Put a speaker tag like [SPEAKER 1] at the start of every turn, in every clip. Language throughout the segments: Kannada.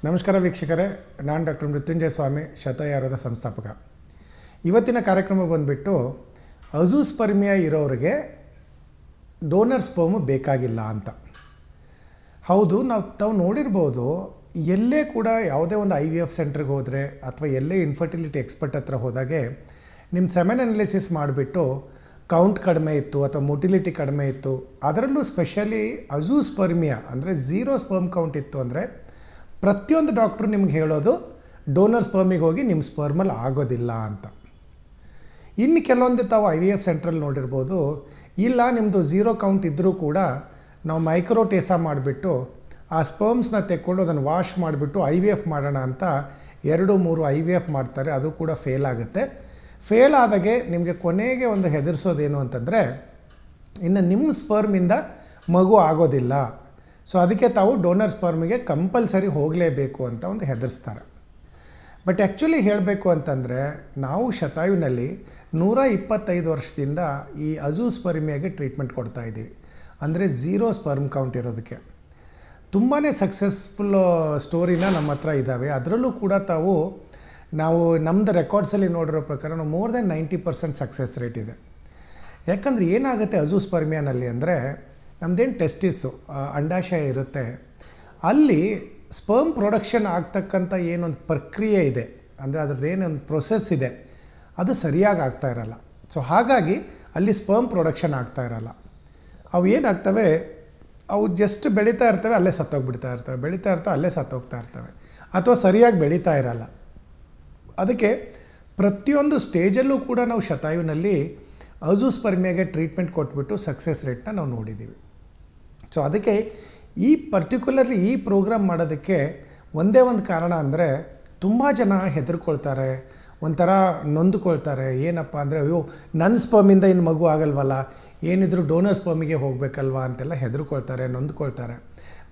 [SPEAKER 1] ನಮಸ್ಕಾರ ವೀಕ್ಷಕರೇ, ನಾನು ಡಾಕ್ಟರ್ ಮೃತ್ಯುಂಜಯ ಸ್ವಾಮಿ, ಶತಯಾರದ ಸಂಸ್ಥಾಪಕ. ಇವತ್ತಿನ ಕಾರ್ಯಕ್ರಮ ಬಂದುಬಿಟ್ಟು ಅಜೂಸ್ಪರ್ಮಿಯಾ ಇರೋರಿಗೆ ಡೋನರ್ ಸ್ಪರ್ಮ್ ಬೇಕಾಗಿಲ್ಲ ಅಂತ. ಹೌದು, ತಾವು ನೋಡಿರ್ಬೋದು, ಎಲ್ಲೇ ಕೂಡ ಯಾವುದೇ ಒಂದು IVF ಸೆಂಟ್ರಿಗೆ ಹೋದರೆ ಅಥವಾ ಎಲ್ಲೇ ಇನ್ಫರ್ಟಿಲಿಟಿ ಎಕ್ಸ್ಪರ್ಟ್ ಹತ್ರ ಹೋದಾಗೆ ನಿಮ್ಮ ಸೆಮೆನ್ ಅನಾಲಿಸಿಸ್ ಮಾಡಿಬಿಟ್ಟು ಕೌಂಟ್ ಕಡಿಮೆ ಇತ್ತು ಅಥವಾ ಮೊಟಿಲಿಟಿ ಕಡಿಮೆ ಇತ್ತು, ಅದರಲ್ಲೂ ಸ್ಪೆಷಲಿ ಅಜೂಸ್ಪರ್ಮಿಯಾ ಅಂದರೆ ಝೀರೋ ಸ್ಪರ್ಮ್ ಕೌಂಟ್ ಇತ್ತು ಅಂದರೆ ಪ್ರತಿಯೊಂದು ಡಾಕ್ಟ್ರು ನಿಮ್ಗೆ ಹೇಳೋದು ಡೋನರ್ ಸ್ಪರ್ಮಿಗೆ ಹೋಗಿ ನಿಮ್ಮ ಸ್ಪರ್ಮಲ್ಲಿ ಆಗೋದಿಲ್ಲ ಅಂತ. ಇನ್ನು ಕೆಲವೊಂದು ತಾವು IVF ಸೆಂಟ್ರಲ್ಲಿ ನೋಡಿರ್ಬೋದು, ಇಲ್ಲ ನಿಮ್ಮದು ಝೀರೋ ಕೌಂಟ್ ಇದ್ದರೂ ಕೂಡ ನಾವು ಮೈಕ್ರೋಟೇಸಾ ಮಾಡಿಬಿಟ್ಟು ಆ ಸ್ಪರ್ಮ್ಸ್ನ ತೆಕ್ಕೊಂಡು ಅದನ್ನು ವಾಶ್ ಮಾಡಿಬಿಟ್ಟು IVF ಮಾಡೋಣ ಅಂತ 2-3 IVF ಮಾಡ್ತಾರೆ. ಅದು ಕೂಡ ಫೇಲ್ ಆಗುತ್ತೆ. ಫೇಲ್ ಆದಾಗೆ ನಿಮಗೆ ಕೊನೆಗೆ ಒಂದು ಹೆದರಿಸೋದೇನು ಅಂತಂದರೆ, ಇನ್ನು ನಿಮ್ಮ ಸ್ಪರ್ಮಿಂದ ಮಗು ಆಗೋದಿಲ್ಲ, ಸೊ ಅದಕ್ಕೆ ತಾವು ಡೋನರ್ ಸ್ಪರ್ಮಿಗೆ ಕಂಪಲ್ಸರಿ ಹೋಗಲೇಬೇಕು ಅಂತ ಒಂದು ಹೆದರಿಸ್ತಾರೆ. ಬಟ್ ಆ್ಯಕ್ಚುಲಿ ಹೇಳಬೇಕು ಅಂತಂದರೆ, ನಾವು ಶತಾಯುನಲ್ಲಿ 125 ವರ್ಷದಿಂದ ಈ ಅಜೂಸ್ಪರ್ಮಿಯಾಗೆ ಟ್ರೀಟ್ಮೆಂಟ್ ಕೊಡ್ತಾಯಿದ್ದೀವಿ. ಅಂದರೆ ಝೀರೋ ಸ್ಪರ್ಮ್ ಕೌಂಟ್ ಇರೋದಕ್ಕೆ ತುಂಬಾ ಸಕ್ಸಸ್ಫುಲ್ ಸ್ಟೋರಿನ ನಮ್ಮ ಹತ್ರ ಇದ್ದಾವೆ. ಅದರಲ್ಲೂ ಕೂಡ ನಾವು ನಮ್ಮದು ರೆಕಾರ್ಡ್ಸಲ್ಲಿ ನೋಡಿರೋ ಪ್ರಕಾರ ನಾವು ಮೋರ್ ದೆನ್ 90% ಸಕ್ಸಸ್ ರೇಟ್ ಇದೆ. ಯಾಕಂದರೆ ಏನಾಗುತ್ತೆ ಅಜೂಸ್ಪರ್ಮಿಯಾನಲ್ಲಿ ಅಂದರೆ, ನಮ್ಮದೇನು ಟೆಸ್ಟಿಸು ಅಂಡಾಶಯ ಇರುತ್ತೆ, ಅಲ್ಲಿ ಸ್ಪರ್ಮ್ ಪ್ರೊಡಕ್ಷನ್ ಆಗ್ತಕ್ಕಂಥ ಏನೊಂದು ಪ್ರಕ್ರಿಯೆ ಇದೆ, ಅಂದರೆ ಅದ್ರದ್ದು ಏನೊಂದು ಪ್ರೊಸೆಸ್ ಇದೆ, ಅದು ಸರಿಯಾಗಿ ಆಗ್ತಾ ಇರಲ್ಲ. ಸೊ ಹಾಗಾಗಿ ಅಲ್ಲಿ ಸ್ಪರ್ಮ್ ಪ್ರೊಡಕ್ಷನ್ ಆಗ್ತಾ ಇರಲ್ಲ. ಅವು ಏನಾಗ್ತವೆ, ಅವು ಜಸ್ಟ್ ಬೆಳೀತಾ ಇರ್ತವೆ, ಅಲ್ಲೇ ಸತ್ತೋಗ್ಬಿಡ್ತಾ ಇರ್ತವೆ, ಬೆಳೀತಾ ಇರ್ತವೆ, ಅಲ್ಲೇ ಸತ್ತೋಗ್ತಾ ಇರ್ತವೆ, ಅಥವಾ ಸರಿಯಾಗಿ ಬೆಳೀತಾ ಇರಲ್ಲ. ಅದಕ್ಕೆ ಪ್ರತಿಯೊಂದು ಸ್ಟೇಜಲ್ಲೂ ಕೂಡ ನಾವು ಶತಾಯುನಲ್ಲಿ ಅಜೂಸ್ಪರ್ಮಿಯಾಗೆ ಟ್ರೀಟ್ಮೆಂಟ್ ಕೊಟ್ಬಿಟ್ಟು ಸಕ್ಸಸ್ ರೇಟ್ನ ನಾವು ನೋಡಿದ್ದೀವಿ. ಸೊ ಅದಕ್ಕೆ ಈ ಪರ್ಟಿಕ್ಯುಲರ್ಲಿ ಈ ಪ್ರೋಗ್ರಾಮ್ ಮಾಡೋದಕ್ಕೆ ಒಂದೇ ಒಂದು ಕಾರಣ ಅಂದರೆ, ತುಂಬ ಜನ ಹೆದರ್ಕೊಳ್ತಾರೆ, ಒಂಥರ ನೊಂದುಕೊಳ್ತಾರೆ. ಏನಪ್ಪ ಅಂದರೆ, ಅಯ್ಯೋ ನನ್ನ ಸ್ಪರ್ಮಿಂದ ಇನ್ನು ಮಗು ಆಗಲ್ವಲ್ಲ, ಏನಿದ್ರು ಡೋನರ್ ಸ್ಪರ್ಮಿಗೆ ಹೋಗಬೇಕಲ್ವ ಅಂತೆಲ್ಲ ಹೆದರ್ಕೊಳ್ತಾರೆ, ನೊಂದುಕೊಳ್ತಾರೆ.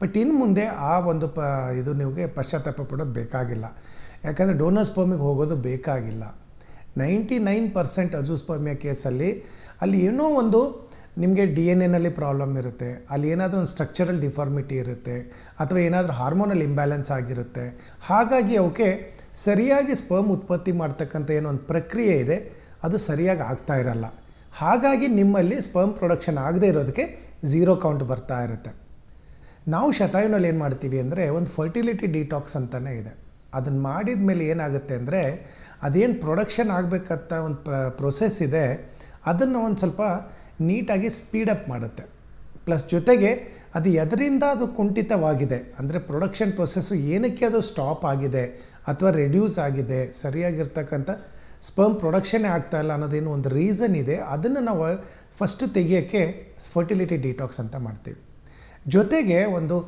[SPEAKER 1] ಬಟ್ ಇನ್ನು ಮುಂದೆ ಆ ಒಂದು ಇದು ನಿಮಗೆ ಪಶ್ಚಾತ್ತಾಪ ಪಡೋದು ಬೇಕಾಗಿಲ್ಲ. ಯಾಕಂದರೆ ಡೋನರ್ ಸ್ಪರ್ಮಿಗೆ ಹೋಗೋದು ಬೇಕಾಗಿಲ್ಲ. 99% ಅಜೂಸ್ಪರ್ಮಿಯಾ ಕೇಸಲ್ಲಿ ಅಲ್ಲಿ ಏನೋ ಒಂದು ನಿಮಗೆ DNA ಪ್ರಾಬ್ಲಮ್ ಇರುತ್ತೆ, ಅಲ್ಲಿ ಏನಾದರೂ ಒಂದು ಸ್ಟ್ರಕ್ಚರಲ್ ಡಿಫಾರ್ಮಿಟಿ ಇರುತ್ತೆ, ಅಥವಾ ಏನಾದರೂ ಹಾರ್ಮೋನಲ್ ಇಂಬ್ಯಾಲೆನ್ಸ್ ಆಗಿರುತ್ತೆ. ಹಾಗಾಗಿ ಅವಕ್ಕೆ ಸರಿಯಾಗಿ ಸ್ಪರ್ಮ್ ಉತ್ಪತ್ತಿ ಮಾಡ್ತಕ್ಕಂಥ ಏನೋ ಒಂದು ಪ್ರಕ್ರಿಯೆ ಇದೆ, ಅದು ಸರಿಯಾಗಿ ಆಗ್ತಾ ಇರಲ್ಲ. ಹಾಗಾಗಿ ನಿಮ್ಮಲ್ಲಿ ಸ್ಪರ್ಮ್ ಪ್ರೊಡಕ್ಷನ್ ಆಗದೇ ಇರೋದಕ್ಕೆ ಝೀರೋ ಕೌಂಟ್ ಬರ್ತಾ ಇರುತ್ತೆ. ನಾವು ಶತಾಯುನಲ್ಲಿ ಏನು ಮಾಡ್ತೀವಿ ಅಂದರೆ, ಒಂದು ಫರ್ಟಿಲಿಟಿ ಡಿಟಾಕ್ಸ್ ಅಂತಲೇ ಇದೆ. ಅದನ್ನು ಮಾಡಿದ ಮೇಲೆ ಏನಾಗುತ್ತೆ ಅಂದರೆ, ಅದೇನು ಪ್ರೊಡಕ್ಷನ್ ಆಗಬೇಕಂತ ಒಂದು ಪ್ರೊಸೆಸ್ ಇದೆ, ಅದನ್ನು ಒಂದು ಸ್ವಲ್ಪ ನೀಟಾಗಿ ಸ್ಪೀಡಪ್ ಮಾಡುತ್ತೆ. ಪ್ಲಸ್ ಜೊತೆಗೆ ಅದು ಎದರಿಂದ ಅದು ಕುಂಠಿತವಾಗಿದೆ, ಅಂದರೆ ಪ್ರೊಡಕ್ಷನ್ ಪ್ರೊಸೆಸ್ಸು ಏನಕ್ಕೆ ಅದು ಸ್ಟಾಪ್ ಆಗಿದೆ ಅಥವಾ ರೆಡ್ಯೂಸ್ ಆಗಿದೆ, ಸರಿಯಾಗಿರ್ತಕ್ಕಂಥ ಸ್ಪರ್ಮ್ ಪ್ರೊಡಕ್ಷನ್ನೇ ಆಗ್ತಾಯಿಲ್ಲ ಅನ್ನೋದೇನು ಒಂದು ರೀಸನ್ ಇದೆ, ಅದನ್ನು ನಾವು ಫಸ್ಟು ತೆಗಿಯೋಕ್ಕೆ ಫರ್ಟಿಲಿಟಿ ಡಿಟಾಕ್ಸ್ ಅಂತ ಮಾಡ್ತೀವಿ. ಜೊತೆಗೆ ಒಂದು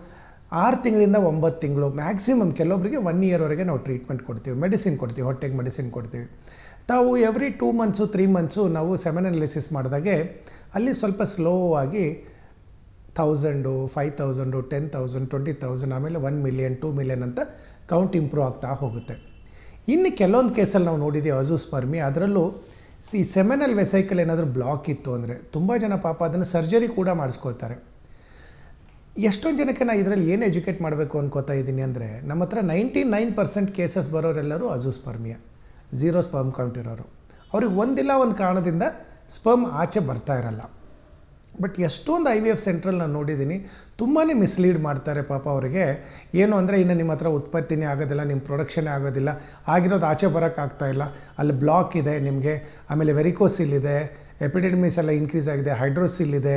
[SPEAKER 1] 6 ತಿಂಗಳಿಂದ 9 ತಿಂಗಳು ಮ್ಯಾಕ್ಸಿಮಮ್, ಕೆಲವೊಬ್ಬರಿಗೆ 1 ಇಯರ್ವರೆಗೆ ನಾವು ಟ್ರೀಟ್ಮೆಂಟ್ ಕೊಡ್ತೀವಿ, ಮೆಡಿಸಿನ್ ಕೊಡ್ತೀವಿ, ಹೊಟ್ಟೆಗೆ ಮೆಡಿಸಿನ್ ಕೊಡ್ತೀವಿ. ತಾವು ಎವ್ರಿ 2 ಮಂತ್ಸು 3 ಮಂತ್ಸು ನಾವು ಸೆಮೆನ್ ಅನಾಲಿಸಿಸ್ ಮಾಡಿದಾಗೆ ಅಲ್ಲಿ ಸ್ವಲ್ಪ ಸ್ಲೋ ಆಗಿ 1000, 5000, 10,000, 20,000, ಆಮೇಲೆ 1 ಮಿಲಿಯನ್, 2 ಮಿಲಿಯನ್ ಅಂತ ಕೌಂಟ್ ಇಂಪ್ರೂವ್ ಆಗ್ತಾ ಹೋಗುತ್ತೆ. ಇನ್ನು ಕೆಲವೊಂದು ಕೇಸಲ್ಲಿ ನಾವು ನೋಡಿದ್ದೀವಿ ಅಜೂಸ್ಪರ್ಮಿ, ಅದರಲ್ಲೂ ಸೆಮೆನಲ್ ವೆಸೈಕಲ್ ಏನಾದರೂ ಬ್ಲಾಕ್ ಇತ್ತು ಅಂದರೆ ತುಂಬ ಜನ ಪಾಪ ಅದನ್ನು ಸರ್ಜರಿ ಕೂಡ ಮಾಡಿಸ್ಕೊಳ್ತಾರೆ. ಎಷ್ಟೊಂದು ಜನಕ್ಕೆ ನಾನು ಇದರಲ್ಲಿ ಏನು ಎಜುಕೇಟ್ ಮಾಡಬೇಕು ಅನ್ಕೋತಾ ಇದ್ದೀನಿ ಅಂದರೆ, ನಮ್ಮ ಹತ್ರ 99% ಕೇಸಸ್ ಬರೋರೆಲ್ಲರೂ ಅಜೂಸ್ಪರ್ಮಿಯಾ, ಝೀರೋ ಸ್ಪರ್ಮ್ ಕೌಂಟ್ ಇರೋರು. ಅವ್ರಿಗೆ ಒಂದಿಲ್ಲ ಒಂದು ಕಾರಣದಿಂದ ಸ್ಪರ್ಮ್ ಆಚೆ ಬರ್ತಾ ಇರಲ್ಲ. ಬಟ್ ಎಷ್ಟೊಂದು IVF ಸೆಂಟ್ರಲ್ಲಿ ನಾನು ನೋಡಿದ್ದೀನಿ, ತುಂಬಾ ಮಿಸ್ಲೀಡ್ ಮಾಡ್ತಾರೆ ಪಾಪ ಅವರಿಗೆ. ಏನು ಅಂದರೆ, ಇನ್ನು ನಿಮ್ಮ ಹತ್ರ ಉತ್ಪತ್ತಿನೇ ಆಗೋದಿಲ್ಲ, ನಿಮ್ಮ ಪ್ರೊಡಕ್ಷನ್ನೇ ಆಗೋದಿಲ್ಲ, ಆಗಿರೋದು ಆಚೆ ಬರೋಕ್ಕಾಗ್ತಾಯಿಲ್ಲ, ಅಲ್ಲಿ ಬ್ಲಾಕ್ ಇದೆ ನಿಮಗೆ, ಆಮೇಲೆ ವೆರಿಕೋಸಿಲ್ ಇದೆ, ಎಪಿಡೆಮಿಸ್ ಎಲ್ಲ ಇನ್ಕ್ರೀಸ್ ಆಗಿದೆ, ಹೈಡ್ರೋಸಿಲ್ ಇದೆ,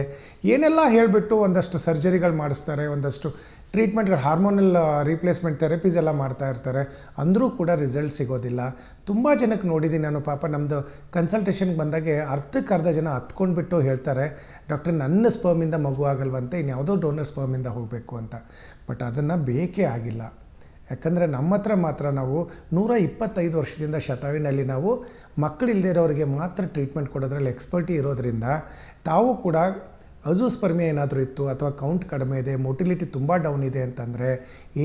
[SPEAKER 1] ಏನೆಲ್ಲ ಹೇಳಿಬಿಟ್ಟು ಒಂದಷ್ಟು ಸರ್ಜರಿಗಳು ಮಾಡಿಸ್ತಾರೆ, ಒಂದಷ್ಟು ಟ್ರೀಟ್ಮೆಂಟ್ಗಳು, ಹಾರ್ಮೋನಲ್ ರೀಪ್ಲೇಸ್ಮೆಂಟ್ ಥೆರಪೀಸ್ ಎಲ್ಲ ಮಾಡ್ತಾ ಇರ್ತಾರೆ, ಅಂದರೂ ಕೂಡ ರಿಸಲ್ಟ್ ಸಿಗೋದಿಲ್ಲ. ತುಂಬ ಜನಕ್ಕೆ ನೋಡಿದ್ದೀನಿ ನಾನು. ಪಾಪ ನಮ್ಮದು ಕನ್ಸಲ್ಟೇಷನ್ಗೆ ಬಂದಾಗೆ ಅರ್ಧಕ್ಕೆ ಜನ ಹತ್ಕೊಂಡ್ಬಿಟ್ಟು ಹೇಳ್ತಾರೆ, ಡಾಕ್ಟ್ರ್ ನನ್ನ ಸ್ಪರ್ಮಿಂದ ಮಗು ಆಗಲ್ವಂತೆ, ಇನ್ಯಾವುದೋ ಡೋನರ್ ಸ್ಪರ್ಮಿಂದ ಹೋಗಬೇಕು ಅಂತ. ಬಟ್ ಅದನ್ನು ಬೇಕೇ ಆಗಿಲ್ಲ. ಯಾಕಂದರೆ ನಮ್ಮ ಹತ್ರ ಮಾತ್ರ ನಾವು 125 ವರ್ಷದಿಂದ ಶತಾಯುನಲ್ಲಿ ನಾವು ಮಕ್ಕಳಿಲ್ಲದೆ ಇರೋರಿಗೆ ಮಾತ್ರ ಟ್ರೀಟ್ಮೆಂಟ್ ಕೊಡೋದ್ರಲ್ಲಿ ಎಕ್ಸ್ಪರ್ಟಿ ಇರೋದ್ರಿಂದ, ತಾವು ಕೂಡ ಅಜೂಸ್ಪರ್ಮಿಯಾ ಏನಾದರೂ ಇತ್ತು ಅಥವಾ ಕೌಂಟ್ ಕಡಿಮೆ ಇದೆ, ಮೊಟಿಲಿಟಿ ತುಂಬ ಡೌನ್ ಇದೆ ಅಂತಂದರೆ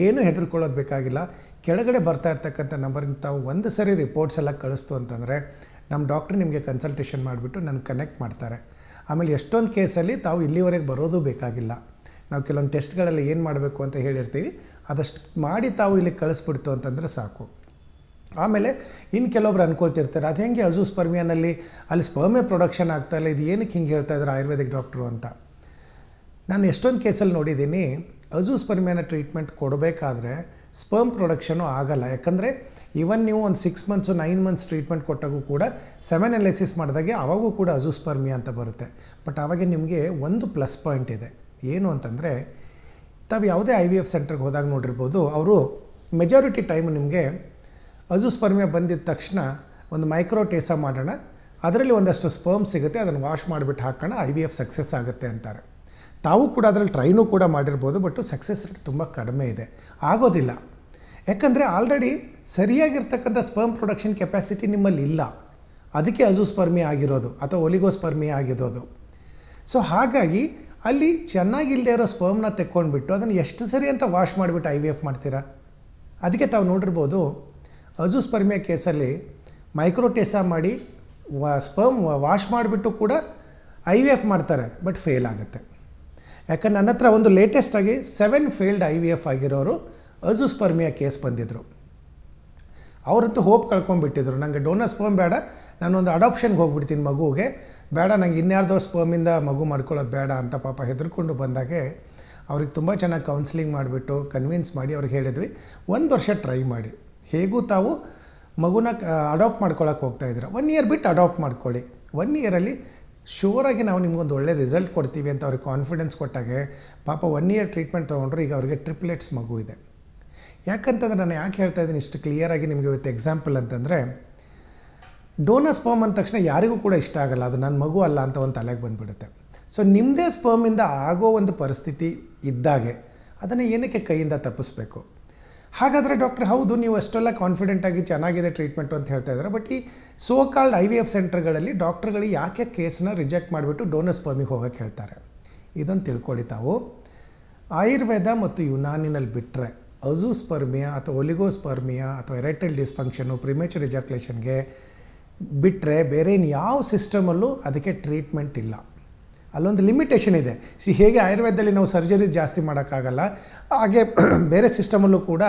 [SPEAKER 1] ಏನು ಹೆದರ್ಕೊಳ್ಳೋದು ಬೇಕಾಗಿಲ್ಲ. ಕೆಳಗಡೆ ಬರ್ತಾ ಇರ್ತಕ್ಕಂಥ ನಂಬರಿಂದ ತಾವು ಒಂದು ಸರಿ ರಿಪೋರ್ಟ್ಸ್ ಎಲ್ಲ ಕಳಿಸ್ತು ಅಂತಂದರೆ ನಮ್ಮ ಡಾಕ್ಟ್ರ್ ನಿಮಗೆ ಕನ್ಸಲ್ಟೇಷನ್ ಮಾಡಿಬಿಟ್ಟು ನನಗೆ ಕನೆಕ್ಟ್ ಮಾಡ್ತಾರೆ. ಆಮೇಲೆ ಎಷ್ಟೊಂದು ಕೇಸಲ್ಲಿ ತಾವು ಇಲ್ಲಿವರೆಗೆ ಬರೋದು ಬೇಕಾಗಿಲ್ಲ. ನಾವು ಕೆಲವೊಂದು ಟೆಸ್ಟ್ಗಳಲ್ಲಿ ಏನು ಮಾಡಬೇಕು ಅಂತ ಹೇಳಿರ್ತೀವಿ, ಅದಷ್ಟು ಮಾಡಿ ತಾವು ಇಲ್ಲಿ ಕಳಿಸ್ಬಿಡ್ತು ಅಂತಂದರೆ ಸಾಕು. ಆಮೇಲೆ ಇನ್ನು ಕೆಲವೊಬ್ರು ಅಂದ್ಕೊಳ್ತಿರ್ತಾರೆ, ಅದು ಹೆಂಗೆ ಅಜೂಸ್ಪರ್ಮಿಯಾನಲ್ಲಿ ಅಲ್ಲಿ ಸ್ಪರ್ಮೇ ಪ್ರೊಡಕ್ಷನ್ ಆಗ್ತಾಯಿಲ್ಲ, ಇದು ಏನಕ್ಕೆ ಹಿಂಗೆ ಹೇಳ್ತಾ ಇದ್ದಾರೆ ಆಯುರ್ವೇದಿಕ್ ಡಾಕ್ಟ್ರು ಅಂತ. ನಾನು ಎಷ್ಟೊಂದು ಕೇಸಲ್ಲಿ ನೋಡಿದ್ದೀನಿ, ಅಜೂಸ್ಪರ್ಮಿಯಾನ ಟ್ರೀಟ್ಮೆಂಟ್ ಕೊಡಬೇಕಾದ್ರೆ ಸ್ಪರ್ಮ್ ಪ್ರೊಡಕ್ಷನು ಆಗಲ್ಲ. ಯಾಕಂದರೆ ಇವನ್ ನೀವು ಒಂದು 6 ಮಂತ್ಸು 9 ಮಂತ್ಸ್ ಟ್ರೀಟ್ಮೆಂಟ್ ಕೊಟ್ಟಾಗೂ ಕೂಡ ಸೆಮೆನ್ ಅನಾಲಿಸಿಸ್ ಮಾಡಿದಾಗೆ ಅವಾಗೂ ಕೂಡ ಅಜೂಸ್ಪರ್ಮಿಯಾ ಅಂತ ಬರುತ್ತೆ. ಬಟ್ ಆವಾಗ ನಿಮಗೆ ಒಂದು ಪ್ಲಸ್ ಪಾಯಿಂಟ್ ಇದೆ. ಏನು ಅಂತಂದರೆ, ತಾವು ಯಾವುದೇ IVF ಸೆಂಟ್ರಿಗೆ ಹೋದಾಗ ನೋಡಿರ್ಬೋದು, ಅವರು ಮೆಜಾರಿಟಿ ಟೈಮ್ ನಿಮಗೆ ಅಜೂಸ್ಪರ್ಮಿಯಾ ಬಂದಿದ್ದ ತಕ್ಷಣ ಒಂದು ಮೈಕ್ರೋ ಟೇಸಾ ಮಾಡೋಣ, ಅದರಲ್ಲಿ ಒಂದಷ್ಟು ಸ್ಪರ್ಮ್ ಸಿಗುತ್ತೆ, ಅದನ್ನು ವಾಶ್ ಮಾಡಿಬಿಟ್ಟು ಹಾಕೋಣ, IVF ಸಕ್ಸಸ್ ಆಗುತ್ತೆ ಅಂತಾರೆ. ತಾವು ಕೂಡ ಅದರಲ್ಲಿ ಟ್ರೈನೂ ಕೂಡ ಮಾಡಿರ್ಬೋದು, ಬಟ್ ಸಕ್ಸಸ್ ರೇಟ್ ತುಂಬ ಕಡಿಮೆ ಇದೆ, ಆಗೋದಿಲ್ಲ. ಯಾಕಂದರೆ ಆಲ್ರೆಡಿ ಸರಿಯಾಗಿರ್ತಕ್ಕಂಥ ಸ್ಪರ್ಮ್ ಪ್ರೊಡಕ್ಷನ್ ಕೆಪಾಸಿಟಿ ನಿಮ್ಮಲ್ಲಿ ಇಲ್ಲ, ಅದಕ್ಕೆ ಅಜೂಸ್ಪರ್ಮಿಯಾ ಆಗಿರೋದು ಅಥವಾ ಒಲಿಗೋಸ್ಪರ್ಮಿಯಾ ಆಗಿರೋದು. ಸೊ ಹಾಗಾಗಿ ಅಲ್ಲಿ ಚೆನ್ನಾಗಿಲ್ಲದೆ ಇರೋ ಸ್ಪರ್ಮ್ನ ತೆಕ್ಕೊಂಡ್ಬಿಟ್ಟು ಅದನ್ನು ಎಷ್ಟು ಸರಿ ಅಂತ ವಾಶ್ ಮಾಡಿಬಿಟ್ಟು IVF ಮಾಡ್ತೀರಾ. ಅದಕ್ಕೆ ತಾವು ನೋಡಿರ್ಬೋದು, ಅಜೂಸ್ಪರ್ಮಿಯಾ ಕೇಸಲ್ಲಿ ಮೈಕ್ರೋಟೇಸಾ ಮಾಡಿ ಸ್ಪರ್ಮ್ ವಾಶ್ ಮಾಡಿಬಿಟ್ಟು ಕೂಡ IVF ಮಾಡ್ತಾರೆ, ಬಟ್ ಫೇಲ್ ಆಗುತ್ತೆ. ಯಾಕಂದ್ರೆ ನನ್ನ ಹತ್ರ ಒಂದು ಲೇಟೆಸ್ಟಾಗಿ 7 ಫೇಲ್ಡ್ IVF ಆಗಿರೋರು ಅಜೂಸ್ಪರ್ಮಿಯಾ ಕೇಸ್ ಬಂದಿದ್ದರು. ಅವರಂತೂ ಹೋಪ್ ಕಳ್ಕೊಂಡ್ಬಿಟ್ಟಿದ್ರು, ನನಗೆ ಡೋನರ್ ಸ್ಪರ್ಮ್ ಬೇಡ, ನಾನೊಂದು ಅಡಾಪ್ಷನ್ಗೆ ಹೋಗ್ಬಿಡ್ತೀನಿ ಮಗುವಿಗೆ, ಬೇಡ ನನಗೆ ಇನ್ಯಾರ್ದೋ ಸ್ಪರ್ಮಿಂದ ಮಗು ಮಾಡ್ಕೊಳ್ಳೋದು ಬೇಡ ಅಂತ ಪಾಪ ಹೆದರ್ಕೊಂಡು ಬಂದಾಗೆ ಅವ್ರಿಗೆ ತುಂಬ ಚೆನ್ನಾಗಿ ಕೌನ್ಸಿಲಿಂಗ್ ಮಾಡಿಬಿಟ್ಟು ಕನ್ವಿನ್ಸ್ ಮಾಡಿ ಅವ್ರಿಗೆ ಹೇಳಿದ್ವಿ, 1 ವರ್ಷ ಟ್ರೈ ಮಾಡಿ, ಹೇಗೂ ತಾವು ಮಗುನ ಅಡಾಪ್ಟ್ ಮಾಡ್ಕೊಳ್ಳೋಕೆ ಹೋಗ್ತಾಯಿದ್ದೀರ, 1 ಇಯರ್ ಬಿಟ್ಟು ಅಡಾಪ್ಟ್ ಮಾಡ್ಕೊಳ್ಳಿ, 1 ಇಯರಲ್ಲಿ ಶೂರಾಗಿ ನಾವು ನಿಮ್ಗೊಂದು ಒಳ್ಳೆ ರಿಸಲ್ಟ್ ಕೊಡ್ತೀವಿ ಅಂತ ಅವ್ರಿಗೆ ಕಾನ್ಫಿಡೆನ್ಸ್ ಕೊಟ್ಟಾಗೆ ಪಾಪ 1 ಇಯರ್ ಟ್ರೀಟ್ಮೆಂಟ್ ತೊಗೊಂಡ್ರು. ಈಗ ಅವರಿಗೆ ಟ್ರಿಪ್ಲೆಟ್ಸ್ ಮಗು ಇದೆ. ಯಾಕಂತಂದರೆ ನಾನು ಯಾಕೆ ಹೇಳ್ತಾ ಇದ್ದೀನಿ ಇಷ್ಟು ಕ್ಲಿಯರಾಗಿ ನಿಮಗೆ ಇವತ್ತು ಎಕ್ಸಾಂಪಲ್ ಅಂತಂದರೆ, ಡೋನರ್ ಸ್ಪರ್ಮ್ ಅಂದ ತಕ್ಷಣ ಯಾರಿಗೂ ಕೂಡ ಇಷ್ಟ ಆಗಲ್ಲ, ಅದು ನನ್ನ ಮಗು ಅಲ್ಲ ಅಂತ ಒಂದು ತಲೆಗೆ ಬಂದುಬಿಡುತ್ತೆ. ಸೊ ನಿಮ್ಮದೇ ಸ್ಪರ್ಮಿಂದ ಆಗೋ ಒಂದು ಪರಿಸ್ಥಿತಿ ಇದ್ದಾಗೆ ಅದನ್ನು ಏನಕ್ಕೆ ಕೈಯಿಂದ ತಪ್ಪಿಸ್ಬೇಕು. ಹಾಗಾದರೆ ಡಾಕ್ಟರ್, ಹೌದು ನೀವು ಅಷ್ಟೆಲ್ಲ ಕಾನ್ಫಿಡೆಂಟಾಗಿ ಚೆನ್ನಾಗಿದೆ ಟ್ರೀಟ್ಮೆಂಟು ಅಂತ ಹೇಳ್ತಾ ಇದ್ದಾರೆ, ಬಟ್ ಈ ಸೋ ಕಾಲ್ಡ್ IVF ಸೆಂಟರ್ಗಳಲ್ಲಿ ಡಾಕ್ಟ್ರುಗಳು ಯಾಕೆ ಕೇಸನ್ನ ರಿಜೆಕ್ಟ್ ಮಾಡಿಬಿಟ್ಟು ಡೋನರ್ ಸ್ಪರ್ಮಿಗೆ ಹೋಗೋಕ್ಕೆ ಹೇಳ್ತಾರೆ. ಇದನ್ನು ತಿಳ್ಕೊಳ್ಳಿ ತಾವು. ಆಯುರ್ವೇದ ಮತ್ತು ಯುನಾನಿನಲ್ಲಿ ಬಿಟ್ಟರೆ ಅಜೂಸ್ಪರ್ಮಿಯಾ ಅಥವಾ ಒಲಿಗೋಸ್ಪರ್ಮಿಯಾ ಅಥವಾ ಎರೆಕ್ಟೈಲ್ ಡಿಸ್ಫಂಕ್ಷನು, ಪ್ರಿಮೇಚರ್ ಇಜಾಕ್ಯುಲೇಷನ್ಗೆ ಬಿಟ್ಟರೆ ಬೇರೆ ಇನ್ನು ಯಾವ ಸಿಸ್ಟಮಲ್ಲೂ ಅದಕ್ಕೆ ಟ್ರೀಟ್ಮೆಂಟ್ ಇಲ್ಲ. ಅಲ್ಲೊಂದು ಲಿಮಿಟೇಷನ್ ಇದೆ. ಹೇಗೆ ಆಯುರ್ವೇದದಲ್ಲಿ ನಾವು ಸರ್ಜರಿ ಜಾಸ್ತಿ ಮಾಡೋಕ್ಕಾಗಲ್ಲ, ಹಾಗೆ ಬೇರೆ ಸಿಸ್ಟಮಲ್ಲೂ ಕೂಡ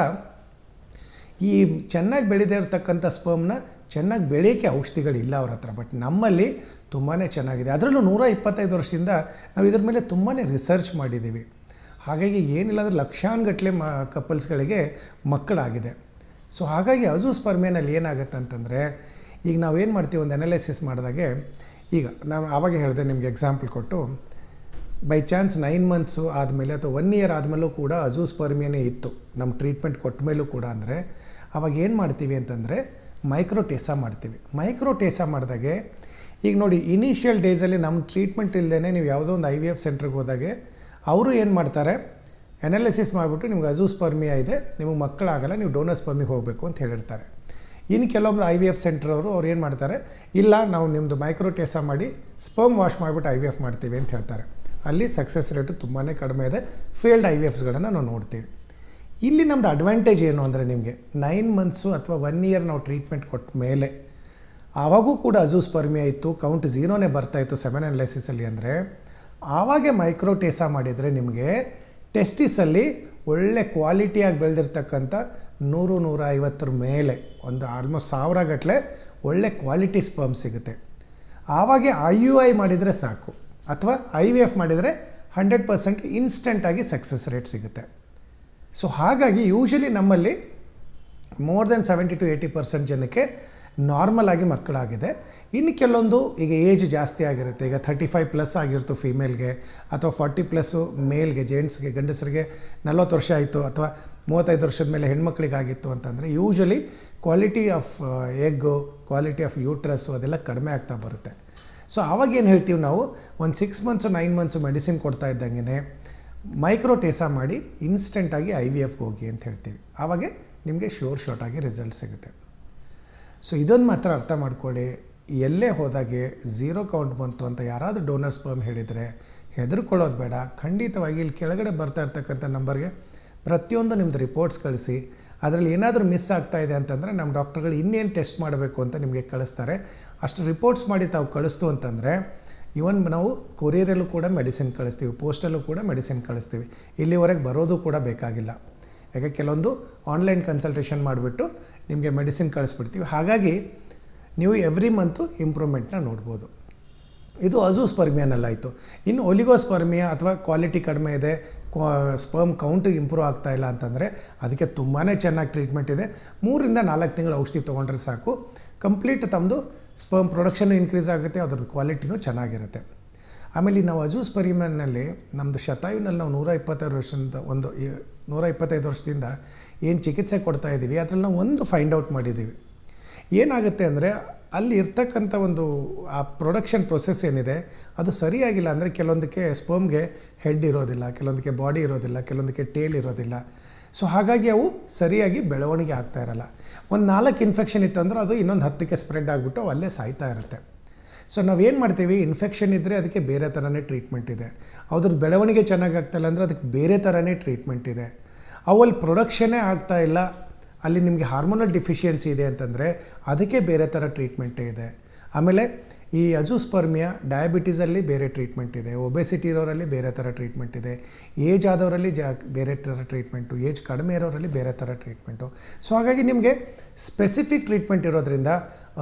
[SPEAKER 1] ಈ ಚೆನ್ನಾಗಿ ಬೆಳೀದೇ ಇರತಕ್ಕಂಥ ಸ್ಪರ್ಮ್ನ ಚೆನ್ನಾಗಿ ಬೆಳೆಯೋಕ್ಕೆ ಔಷಧಿಗಳಿಲ್ಲ ಅವ್ರ ಹತ್ರ. ಬಟ್ ನಮ್ಮಲ್ಲಿ ತುಂಬಾ ಚೆನ್ನಾಗಿದೆ. ಅದರಲ್ಲೂ 125 ವರ್ಷದಿಂದ ನಾವು ಇದ್ರ ಮೇಲೆ ತುಂಬಾ ರಿಸರ್ಚ್ ಮಾಡಿದ್ದೀವಿ. ಹಾಗಾಗಿ ಏನಿಲ್ಲ ಅಂದರೆ ಲಕ್ಷಾನುಗಟ್ಟಲೆ ಕಪಲ್ಸ್ಗಳಿಗೆ ಮಕ್ಕಳಾಗಿದೆ. ಸೊ ಹಾಗಾಗಿ ಅಜೂಸ್ಪರ್ಮಿಯಾನಲ್ಲಿ ಏನಾಗುತ್ತೆ ಅಂತಂದರೆ, ಈಗ ನಾವೇನು ಮಾಡ್ತೀವಿ, ಒಂದು ಅನಾಲಿಸಿಸ್ ಮಾಡಿದಾಗೆ, ಈಗ ನಾನು ಆವಾಗ ಹೇಳಿದೆ ನಿಮಗೆ ಎಕ್ಸಾಂಪಲ್ ಕೊಟ್ಟು, ಬೈ ಚಾನ್ಸ್ 9 ಮಂತ್ಸು ಆದಮೇಲೆ ಅಥವಾ 1 ಇಯರ್ ಆದಮೇಲೂ ಕೂಡ ಅಜೂಸ್ಪರ್ಮಿಯಾನೇ ಇತ್ತು ನಮ್ಮ ಟ್ರೀಟ್ಮೆಂಟ್ ಕೊಟ್ಟ ಮೇಲೂ ಕೂಡ, ಅಂದರೆ ಆವಾಗ ಏನು ಮಾಡ್ತೀವಿ ಅಂತಂದರೆ ಮೈಕ್ರೋಟೇಸಾ ಮಾಡ್ತೀವಿ. ಮೈಕ್ರೋಟೇಸಾ ಮಾಡಿದಾಗೆ ಈಗ ನೋಡಿ, ಇನಿಷಿಯಲ್ ಡೇಸಲ್ಲಿ ನಮ್ಮ ಟ್ರೀಟ್ಮೆಂಟ್ ಇಲ್ಲದೇ ನೀವು ಯಾವುದೋ ಒಂದು IVF ಸೆಂಟ್ರಿಗೆ ಹೋದಾಗೆ ಅವರು ಏನು ಮಾಡ್ತಾರೆ, ಅನಾಲಿಸಿಸ್ ಮಾಡಿಬಿಟ್ಟು ನಿಮ್ಗೆ ಅಜೂಸ್ಪರ್ಮಿಯಾ ಇದೆ, ನಿಮಗೆ ಮಕ್ಕಳಾಗಲ್ಲ, ನೀವು ಡೋನರ್ ಸ್ಪರ್ಮಿಗೆ ಹೋಗಬೇಕು ಅಂತ ಹೇಳಿರ್ತಾರೆ. ಇನ್ನು ಕೆಲವೊಂದು IVF ಸೆಂಟ್ರವರು ಅವ್ರು ಏನು ಮಾಡ್ತಾರೆ, ಇಲ್ಲ ನಾವು ನಿಮ್ಮದು ಮೈಕ್ರೋಟೇಸಾ ಮಾಡಿ ಸ್ಪರ್ಮ್ ವಾಶ್ ಮಾಡಿಬಿಟ್ಟು IVF ಮಾಡ್ತೀವಿ ಅಂತ ಹೇಳ್ತಾರೆ. ಅಲ್ಲಿ ಸಕ್ಸಸ್ ರೇಟು ತುಂಬಾ ಕಡಿಮೆ ಇದೆ. ಫೇಲ್ಡ್ IVFಸ್ಗಳನ್ನು ನಾವು ನೋಡ್ತೀವಿ. ಇಲ್ಲಿ ನಮ್ಮದು ಅಡ್ವಾಂಟೇಜ್ ಏನು ಅಂದರೆ, ನಿಮಗೆ 9 ಮಂತ್ಸು ಅಥವಾ 1 ಇಯರ್ ನಾವು ಟ್ರೀಟ್ಮೆಂಟ್ ಕೊಟ್ಟ ಮೇಲೆ ಆವಾಗೂ ಕೂಡ ಅಜೂಸ್ಪರ್ಮಿಯಾ ಇತ್ತು, ಕೌಂಟ್ 0ನೇ ಬರ್ತಾಯಿತ್ತು ಸೆಮೆನ್ ಅನಾಲಿಸಿಸಲ್ಲಿ, ಅಂದರೆ ಆವಾಗೆ ಮೈಕ್ರೋಟೇಸಾ ಮಾಡಿದರೆ ನಿಮಗೆ ಟೆಸ್ಟಿಸಲ್ಲಿ ಒಳ್ಳೆ ಕ್ವಾಲಿಟಿಯಾಗಿ ಬೆಳೆದಿರ್ತಕ್ಕಂಥ 100-150 ಮೇಲೆ ಒಂದು ಆಲ್ಮೋಸ್ಟ್ 1000 ಗಟ್ಟಲೆ ಒಳ್ಳೆ ಕ್ವಾಲಿಟಿ ಸ್ಪರ್ಮ್ ಸಿಗುತ್ತೆ. ಆವಾಗೆ IUI ಮಾಡಿದರೆ ಸಾಕು, ಅಥವಾ IVF ಮಾಡಿದರೆ 100% ಇನ್ಸ್ಟೆಂಟಾಗಿ ಸಕ್ಸಸ್ ರೇಟ್ ಸಿಗುತ್ತೆ. ಸೊ ಹಾಗಾಗಿ ಯೂಶಲಿ ನಮ್ಮಲ್ಲಿ ಮೋರ್ ದೆನ್ 70-80% ಜನಕ್ಕೆ ನಾರ್ಮಲ್ ಆಗಿ ಮಕ್ಕಳಾಗಿದೆ. ಇನ್ನು ಕೆಲವೊಂದು ಈಗ ಏಜ್ ಜಾಸ್ತಿ ಆಗಿರುತ್ತೆ, ಈಗ 35+ ಆಗಿರ್ತು ಫೀಮೇಲ್ಗೆ, ಅಥವಾ 40+ ಮೇಲ್ಗೆ, ಜೆಂಟ್ಸ್ಗೆ, ಗಂಡಸರಿಗೆ 40 ವರ್ಷ ಆಯಿತು, ಅಥವಾ 35 ವರ್ಷದ ಮೇಲೆ ಹೆಣ್ಮಕ್ಳಿಗಾಗಿತ್ತು ಅಂತಂದರೆ usually quality of egg, quality of uterus ಅದೆಲ್ಲ ಕಡಿಮೆ ಆಗ್ತಾ ಬರುತ್ತೆ. ಸೊ ಆವಾಗ ಏನು ಹೇಳ್ತೀವಿ ನಾವು, ಒಂದು 6 ಮಂತ್ಸು 9 ಮಂತ್ಸು ಮೆಡಿಸಿನ್ ಕೊಡ್ತಾ ಇದ್ದಂಗೆ ಮೈಕ್ರೋಟೇಸಾ ಮಾಡಿ ಇನ್ಸ್ಟೆಂಟಾಗಿ IVFಗೆ ಹೋಗಿ ಅಂತ ಹೇಳ್ತೀವಿ. ಆವಾಗೆ ನಿಮಗೆ ಶಾರ್ಟಾಗಿ ರಿಸಲ್ಟ್ ಸಿಗುತ್ತೆ. ಸೊ ಇದೊಂದು ಮಾತ್ರ ಅರ್ಥ ಮಾಡ್ಕೊಳ್ಳಿ, ಎಲ್ಲೇ ಹೋದಾಗೆ 0 ಕೌಂಟ್ ಬಂತು ಅಂತ ಯಾರಾದರೂ ಡೋನರ್ ಸ್ಪರ್ಮ್ ಹೇಳಿದರೆ ಹೆದರ್ಕೊಳ್ಳೋದು ಬೇಡ. ಖಂಡಿತವಾಗಿ ಇಲ್ಲಿ ಕೆಳಗಡೆ ಬರ್ತಾ ಇರ್ತಕ್ಕಂಥ ನಂಬರ್ಗೆ ಪ್ರತಿಯೊಂದು ನಿಮ್ಮದು ರಿಪೋರ್ಟ್ಸ್ ಕಳಿಸಿ. ಅದರಲ್ಲಿ ಏನಾದರೂ ಮಿಸ್ ಆಗ್ತಾಯಿದೆ ಅಂತಂದರೆ ನಮ್ಮ ಡಾಕ್ಟರ್ಗಳು ಇನ್ನೇನು ಟೆಸ್ಟ್ ಮಾಡಬೇಕು ಅಂತ ನಿಮಗೆ ಕಳಿಸ್ತಾರೆ. ಅಷ್ಟು ರಿಪೋರ್ಟ್ಸ್ ಮಾಡಿ ತಾವು ಕಳಿಸ್ತು ಅಂತಂದರೆ ಇವನ್ ನಾವು ಕೊರಿಯರಲ್ಲೂ ಕೂಡ ಮೆಡಿಸಿನ್ ಕಳಿಸ್ತೀವಿ, ಪೋಸ್ಟಲ್ಲೂ ಕೂಡ ಮೆಡಿಸಿನ್ ಕಳಿಸ್ತೀವಿ. ಇಲ್ಲಿವರೆಗೆ ಬರೋದು ಕೂಡ ಬೇಕಾಗಿಲ್ಲ. ಯಾಕೆ ಕೆಲವೊಂದು ಆನ್ಲೈನ್ ಕನ್ಸಲ್ಟೇಷನ್ ಮಾಡಿಬಿಟ್ಟು ನಿಮಗೆ ಮೆಡಿಸಿನ್ ಕಳಿಸ್ಬಿಡ್ತೀವಿ. ಹಾಗಾಗಿ ನೀವು ಎವ್ರಿ ಮಂತು ಇಂಪ್ರೂವ್ಮೆಂಟ್ನ ನೋಡ್ಬೋದು. ಇದು ಅಜೂಸ್ಪರ್ಮಿಯಾನಲ್ಲಾಯಿತು. ಇನ್ನು ಒಲಿಗೋಸ್ಪರ್ಮಿಯಾ ಅಥವಾ ಕ್ವಾಲಿಟಿ ಕಡಿಮೆ ಇದೆ, ಸ್ಪರ್ಮ್ ಕೌಂಟ್ ಇಂಪ್ರೂವ್ ಆಗ್ತಾ ಇಲ್ಲ ಅಂತಂದರೆ ಅದಕ್ಕೆ ತುಂಬಾ ಚೆನ್ನಾಗಿ ಟ್ರೀಟ್ಮೆಂಟ್ ಇದೆ. 3 ರಿಂದ 4 ತಿಂಗಳು ಔಷಧಿ ತೊಗೊಂಡ್ರೆ ಸಾಕು, ಕಂಪ್ಲೀಟ್ ತಮ್ಮದು ಸ್ಪರ್ಮ್ ಪ್ರೊಡಕ್ಷನ್ ಇನ್ಕ್ರೀಸ್ ಆಗುತ್ತೆ, ಅದರದ್ದು ಕ್ವಾಲಿಟಿನೂ ಚೆನ್ನಾಗಿರುತ್ತೆ. ಆಮೇಲೆ ನಾವು ಅಜೂಸ್ಪರ್ಮಿಯಾನಲ್ಲಿ ನಮ್ಮದು ಶತಾಯುನಲ್ಲಿ ನಾವು 125 ವರ್ಷದಿಂದ ಏನು ಚಿಕಿತ್ಸೆ ಕೊಡ್ತಾ ಇದ್ದೀವಿ ಅದರಲ್ಲಿ ನಾವು ಒಂದು ಫೈಂಡ್ ಔಟ್ ಮಾಡಿದ್ದೀವಿ. ಏನಾಗುತ್ತೆ ಅಂದರೆ ಅಲ್ಲಿ ಇರ್ತಕ್ಕಂಥ ಒಂದು ಆ ಪ್ರೊಡಕ್ಷನ್ ಪ್ರೊಸೆಸ್ ಏನಿದೆ ಅದು ಸರಿಯಾಗಿಲ್ಲ. ಅಂದರೆ ಕೆಲವೊಂದಕ್ಕೆ ಸ್ಪರ್ಮ್ಗೆ ಹೆಡ್ ಇರೋದಿಲ್ಲ, ಕೆಲವೊಂದಕ್ಕೆ ಬಾಡಿ ಇರೋದಿಲ್ಲ, ಕೆಲವೊಂದಕ್ಕೆ ಟೇಲ್ ಇರೋದಿಲ್ಲ. ಸೊ ಹಾಗಾಗಿ ಅವು ಸರಿಯಾಗಿ ಬೆಳವಣಿಗೆ ಆಗ್ತಾ ಇರಲ್ಲ. ಒಂದು 4 ಇನ್ಫೆಕ್ಷನ್ ಇತ್ತು ಅಂದರೆ ಅದು ಇನ್ನೊಂದು 10ಕ್ಕೆ ಸ್ಪ್ರೆಡ್ ಆಗಿಬಿಟ್ಟು ಅವು ಅಲ್ಲೇ ಸಾಯ್ತಾ ಇರುತ್ತೆ. ಸೊ ನಾವೇನು ಮಾಡ್ತೀವಿ, ಇನ್ಫೆಕ್ಷನ್ ಇದ್ದರೆ ಅದಕ್ಕೆ ಬೇರೆ ಥರನೇ ಟ್ರೀಟ್ಮೆಂಟ್ ಇದೆ. ಅದ್ರದ್ದು ಬೆಳವಣಿಗೆ ಚೆನ್ನಾಗಿ ಆಗ್ತಾಯಿಲ್ಲ ಅಂದರೆ ಅದಕ್ಕೆ ಬೇರೆ ಥರನೇ ಟ್ರೀಟ್ಮೆಂಟ್ ಇದೆ. ಅವಲ್ಲಿ ಪ್ರೊಡಕ್ಷನ್ನೇ ಆಗ್ತಾ ಇಲ್ಲ, ಅಲ್ಲಿ ನಿಮಗೆ ಹಾರ್ಮೋನಲ್ ಡಿಫಿಷಿಯನ್ಸಿ ಇದೆ ಅಂತಂದರೆ ಅದಕ್ಕೆ ಬೇರೆ ಥರ ಟ್ರೀಟ್ಮೆಂಟೇ ಇದೆ. ಆಮೇಲೆ ಈ ಅಜೂಸ್ಪರ್ಮಿಯಾ ಡಯಾಬಿಟೀಸಲ್ಲಿ ಬೇರೆ ಟ್ರೀಟ್ಮೆಂಟ್ ಇದೆ, ಒಬೆಸಿಟಿ ಇರೋರಲ್ಲಿ ಬೇರೆ ಥರ ಟ್ರೀಟ್ಮೆಂಟ್ ಇದೆ, ಏಜ್ ಆದವರಲ್ಲಿ ಬೇರೆ ಥರ ಟ್ರೀಟ್ಮೆಂಟು, ಏಜ್ ಕಡಿಮೆ ಇರೋರಲ್ಲಿ ಬೇರೆ ಥರ ಟ್ರೀಟ್ಮೆಂಟು. ಸೊ ಹಾಗಾಗಿ ನಿಮಗೆ ಸ್ಪೆಸಿಫಿಕ್ ಟ್ರೀಟ್ಮೆಂಟ್ ಇರೋದ್ರಿಂದ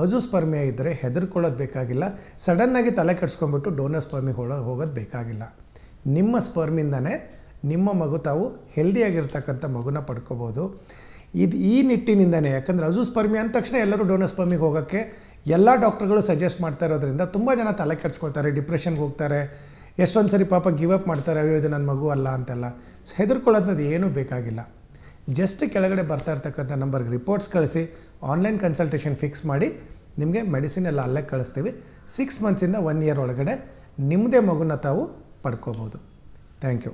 [SPEAKER 1] ಅಜೂಸ್ಪರ್ಮಿಯಾ ಇದ್ದರೆ ಹೆದರ್ಕೊಳ್ಳೋದು ಬೇಕಾಗಿಲ್ಲ, ಸಡನ್ನಾಗಿ ತಲೆ ಕೆಡಿಸ್ಕೊಂಡ್ಬಿಟ್ಟು ಡೋನರ್ ಸ್ಪರ್ಮಿಗೆ ಹೋಗೋದು ಬೇಕಾಗಿಲ್ಲ. ನಿಮ್ಮ ಸ್ಪರ್ಮಿಂದನೇ ನಿಮ್ಮ ಮಗು ತಾವು ಹೆಲ್ದಿಯಾಗಿರ್ತಕ್ಕಂಥ ಮಗುನ ಪಡ್ಕೋಬೋದು. ಈ ನಿಟ್ಟಿನಿಂದನೇ, ಯಾಕಂದರೆ ಅಜೂಸ್ಪರ್ಮಿಯಾ ಅಂದ ತಕ್ಷಣ ಎಲ್ಲರೂ ಡೋನರ್ ಸ್ಪರ್ಮಿಗೆ ಹೋಗೋಕ್ಕೆ ಎಲ್ಲ ಡಾಕ್ಟರ್ಗಳು ಸಜೆಸ್ಟ್ ಮಾಡ್ತಾ ಇರೋದ್ರಿಂದ ತುಂಬ ಜನ ತಲೆ ಕೆಡಿಸ್ಕೊಳ್ತಾರೆ, ಡಿಪ್ರೆಷನ್ಗೆ ಹೋಗ್ತಾರೆ, ಎಷ್ಟೊಂದು ಸರಿ ಪಾಪ ಗಿವ್ ಅಪ್ ಮಾಡ್ತಾರೆ, ಅಯ್ಯೋ ಇದು ನನ್ನ ಮಗು ಅಲ್ಲ ಅಂತೆಲ್ಲ. ಸೊ ಹೆದರ್ಕೊಳ್ಳೋದು ಏನೂ ಬೇಕಾಗಿಲ್ಲ. ಜಸ್ಟ್ ಕೆಳಗಡೆ ಬರ್ತಾ ಇರ್ತಕ್ಕಂಥ ನಂಬರ್ಗೆ ರಿಪೋರ್ಟ್ಸ್ ಕಳಿಸಿ ಆನ್ಲೈನ್ ಕನ್ಸಲ್ಟೇಷನ್ ಫಿಕ್ಸ್ ಮಾಡಿ ನಿಮಗೆ ಮೆಡಿಸಿನ್ ಎಲ್ಲ ಅಲ್ಲೇ ಕಳಿಸ್ತೀವಿ. 6 ಮಂತ್ಸಿಂದ 1 ಇಯರ್ ಒಳಗಡೆ ನಿಮ್ಮದೇ ಮಗುನ ತಾವು ಪಡ್ಕೋಬೋದು. Thank you.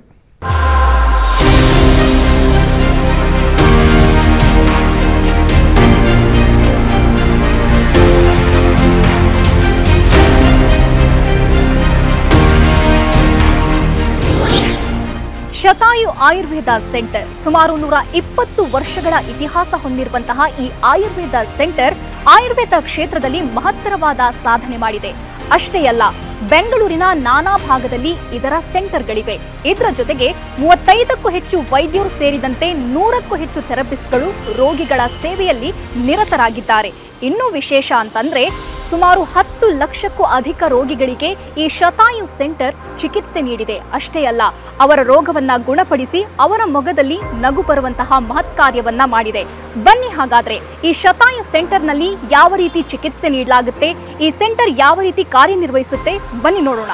[SPEAKER 2] Shatayu Ayurveda centre ಸುಮಾರು 120 ವರ್ಷಗಳ ಇತಿಹಾಸ ಹೊಂದಿರುವಂತಹ ಈ ಆಯುರ್ವೇದ ಸೆಂಟರ್ ಆಯುರ್ವೇದ ಕ್ಷೇತ್ರದಲ್ಲಿ ಮಹತ್ತರವಾದ ಸಾಧನೆ ಮಾಡಿದೆ. ಅಷ್ಟೇ ಅಲ್ಲ, ಬೆಂಗಳೂರಿನ ನಾನಾ ಭಾಗದಲ್ಲಿ ಇದರ ಸೆಂಟರ್ಗಳಿವೆ. ಇದರ ಜೊತೆಗೆ 35ಕ್ಕೂ ಹೆಚ್ಚು ವೈದ್ಯರು ಸೇರಿದಂತೆ 100ಕ್ಕೂ ಹೆಚ್ಚು ಥೆರಪಿಸ್ಟ್ಗಳು ರೋಗಿಗಳ ಸೇವೆಯಲ್ಲಿ ನಿರತರಾಗಿದ್ದಾರೆ. ಇನ್ನೂ ವಿಶೇಷ ಅಂತಂದ್ರೆ ಸುಮಾರು 10 ಲಕ್ಷಕ್ಕೂ ಅಧಿಕ ರೋಗಿಗಳಿಗೆ ಈ ಶತಾಯು ಸೆಂಟರ್ ಚಿಕಿತ್ಸೆ ನೀಡಿದೆ. ಅಷ್ಟೇ ಅಲ್ಲ, ಅವರ ರೋಗವನ್ನ ಗುಣಪಡಿಸಿ ಅವರ ಮೊಗದಲ್ಲಿ ನಗು ಬರುವಂತಹ ಮಹತ್ ಕಾರ್ಯವನ್ನ ಮಾಡಿದೆ. ಬನ್ನಿ ಹಾಗಾದ್ರೆ ಈ ಶತಾಯು ಸೆಂಟರ್ನಲ್ಲಿ ಯಾವ ರೀತಿ ಚಿಕಿತ್ಸೆ ನೀಡಲಾಗುತ್ತೆ, ಈ ಸೆಂಟರ್ ಯಾವ ರೀತಿ ಕಾರ್ಯನಿರ್ವಹಿಸುತ್ತೆ, ಬನ್ನಿ ನೋಡೋಣ.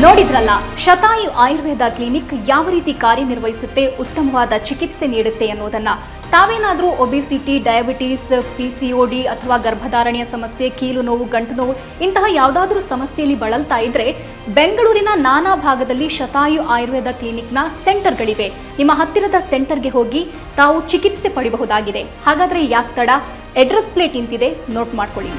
[SPEAKER 2] ನೋಡಿದ್ರಲ್ಲ, ಶತಾಯು ಆಯುರ್ವೇದ ಕ್ಲಿನಿಕ್ ಯಾವ ರೀತಿ ಕಾರ್ಯನಿರ್ವಹಿಸುತ್ತೆ, ಉತ್ತಮವಾದ ಚಿಕಿತ್ಸೆ ನೀಡುತ್ತೆ ಅನ್ನೋದನ್ನ. ತಾವೇನಾದರೂ ಒಬೆಸಿಟಿ, ಡಯಾಬಿಟೀಸ್, PCOD ಅಥವಾ ಗರ್ಭಧಾರಣೆಯ ಸಮಸ್ಯೆ, ಕೀಲು ನೋವು, ಗಂಟು ನೋವು ಇಂತಹ ಯಾವುದಾದ್ರೂ ಸಮಸ್ಯೆಯಲ್ಲಿ ಬಳಲ್ತಾ ಇದ್ರೆ ಬೆಂಗಳೂರಿನ ನಾನಾ ಭಾಗದಲ್ಲಿ ಶತಾಯು ಆಯುರ್ವೇದ ಕ್ಲಿನಿಕ್ನ ಸೆಂಟರ್ಗಳಿವೆ. ನಿಮ್ಮ ಹತ್ತಿರದ ಸೆಂಟರ್ಗೆ ಹೋಗಿ ತಾವು ಚಿಕಿತ್ಸೆ ಪಡೆಯಬಹುದಾಗಿದೆ. ಹಾಗಾದ್ರೆ ಯಾಕೆ ತಡ? ಅಡ್ರೆಸ್ ಪ್ಲೇಟ್ ಇಂತಿದೆ, ನೋಟ್ ಮಾಡ್ಕೊಳ್ಳಿ.